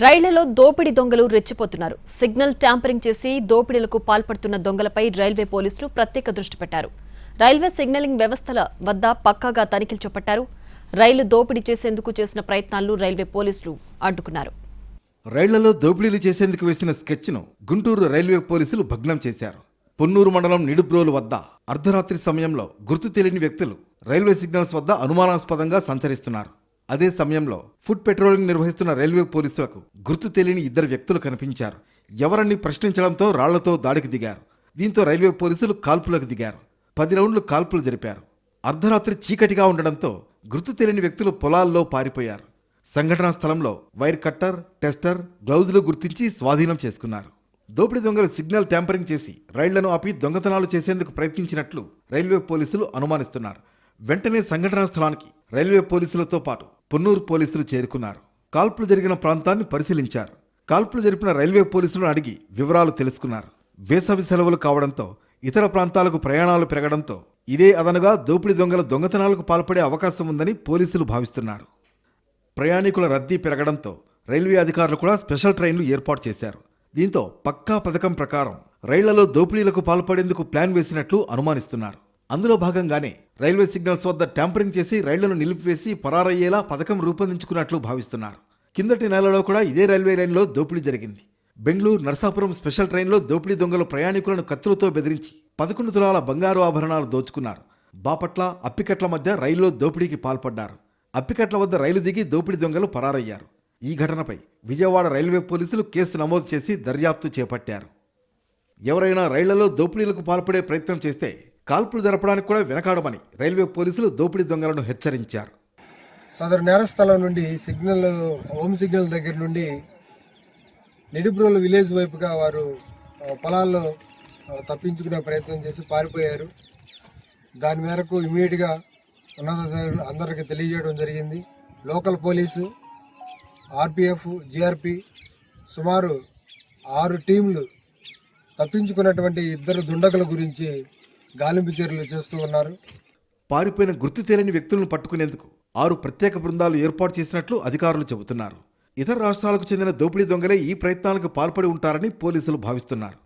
రైళ్లలో దోపిడీ దొంగలు రెచ్చిపోతున్నారు. సిగ్నల్ ట్యాంపరింగ్ చేసి దోపిడీలకు పాల్పడుతున్న దొంగలపై రైల్వే పోలీసులు ప్రత్యేక దృష్టి పెట్టారు. రైల్వే సిగ్నలింగ్ వ్యవస్థల వద్ద పక్కాగా తనిఖీలు చేపట్టారు. రైలు దోపిడీ చేసేందుకు చేసిన ప్రయత్నాలను రైల్వే పోలీసులు అడ్డుకున్నారు. రైళ్లలో దోపిడీలు చేసేందుకు వేసిన స్కెచ్ను గుంటూరు రైల్వే పోలీసులు భగ్నం చేశారు. పొన్నూరు మండలం నిడుబ్రోలు వద్ద అర్ధరాత్రి సమయంలో గుర్తు తెలియని వ్యక్తులు రైల్వే సిగ్నల్స్ వద్ద అనుమానాస్పదంగా సంచరిస్తున్నారు. అదే సమయంలో ఫుడ్ పెట్రోలింగ్ నిర్వహిస్తున్న రైల్వే పోలీసులకు గుర్తు తెలియని ఇద్దరు వ్యక్తులు కనిపించారు. ఎవరని ప్రశ్నించడంతో రాళ్లతో దాడికి దిగారు. దీంతో రైల్వే పోలీసులు కాల్పులకు దిగారు. 10 రౌండ్లు కాల్పులు జరిపారు. అర్ధరాత్రి చీకటిగా ఉండడంతో గుర్తు తెలియని వ్యక్తులు పొలాల్లో పారిపోయారు. సంఘటనా స్థలంలో వైర్ కట్టర్, టెస్టర్, గ్లౌజులు గుర్తించి స్వాధీనం చేసుకున్నారు. దోపిడీ దొంగలు సిగ్నల్ ట్యాంపరింగ్ చేసి రైళ్లను ఆపి దొంగతనాలు చేసేందుకు ప్రయత్నించినట్లు రైల్వే పోలీసులు అనుమానిస్తున్నారు. వెంటనే సంఘటనా స్థలానికి రైల్వే పోలీసులతో పాటు పొన్నూరు పోలీసులు చేరుకున్నారు. కాల్పులు జరిగిన ప్రాంతాన్ని పరిశీలించారు. కాల్పులు జరిపిన రైల్వే పోలీసులను అడిగి వివరాలు తెలుసుకున్నారు. వేసవి సెలవులు కావడంతో ఇతర ప్రాంతాలకు ప్రయాణాలు పెరగడంతో ఇదే అదనుగా దోపిడీ దొంగల దొంగతనాలకు పాల్పడే అవకాశం ఉందని పోలీసులు భావిస్తున్నారు. ప్రయాణికుల రద్దీ పెరగడంతో రైల్వే అధికారులు కూడా స్పెషల్ ట్రైన్లు ఏర్పాటు చేశారు. దీంతో పక్కా పథకం ప్రకారం రైళ్లలో దోపిడీలకు పాల్పడేందుకు ప్లాన్ వేసినట్లు అనుమానిస్తున్నారు. అందులో భాగంగానే రైల్వే సిగ్నల్స్ వద్ద ట్యాంపరింగ్ చేసి రైళ్లను నిలిపివేసి పరారయ్యేలా పథకం రూపొందించుకున్నట్లు భావిస్తున్నారు. కిందటి నెలలో కూడా ఇదే రైల్వే లైన్లో దోపిడీ జరిగింది. బెంగళూరు నర్సాపురం స్పెషల్ ట్రైన్లో దోపిడీ దొంగలు ప్రయాణికులను కత్తులతో బెదిరించి 11 తులాల బంగారు ఆభరణాలు దోచుకున్నారు. బాపట్ల, అప్పికట్ల మధ్య రైల్లో దోపిడీకి పాల్పడ్డారు. అప్పికట్ల వద్ద రైలు దిగి దోపిడీ దొంగలు పరారయ్యారు. ఈ ఘటనపై విజయవాడ రైల్వే పోలీసులు కేసు నమోదు చేసి దర్యాప్తు చేపట్టారు. ఎవరైనా రైళ్లలో దోపిడీలకు పాల్పడే ప్రయత్నం చేస్తే కాల్పులు జరపడానికి కూడా వెనకాడమని రైల్వే పోలీసులు దోపిడీ దొంగలను హెచ్చరించారు. సదరు నేరస్థలం నుండి హోమ్ సిగ్నల్ దగ్గర నుండి నిడుబ్రోలు విలేజ్ వైపుగా వారు పొలాల్లో తప్పించుకునే ప్రయత్నం చేసి పారిపోయారు. దాని మేరకు ఇమీడియట్గా ఉన్నతాధికారులు అందరికీ తెలియజేయడం జరిగింది. లోకల్ పోలీసు, ఆర్పిఎఫ్, జిఆర్పి సుమారు 6 టీంలు తప్పించుకున్నటువంటి ఇద్దరు దుండగుల గురించి గాలింపు చర్యలు చేస్తూ ఉన్నారు. పారిపోయిన గుర్తు తెలియని వ్యక్తులను పట్టుకునేందుకు 6 ప్రత్యేక బృందాలు ఏర్పాటు చేసినట్లు అధికారులు చెబుతున్నారు. ఇతర రాష్ట్రాలకు చెందిన దోపిడీ దొంగలే ఈ ప్రయత్నాలకు పాల్పడి ఉంటారని పోలీసులు భావిస్తున్నారు.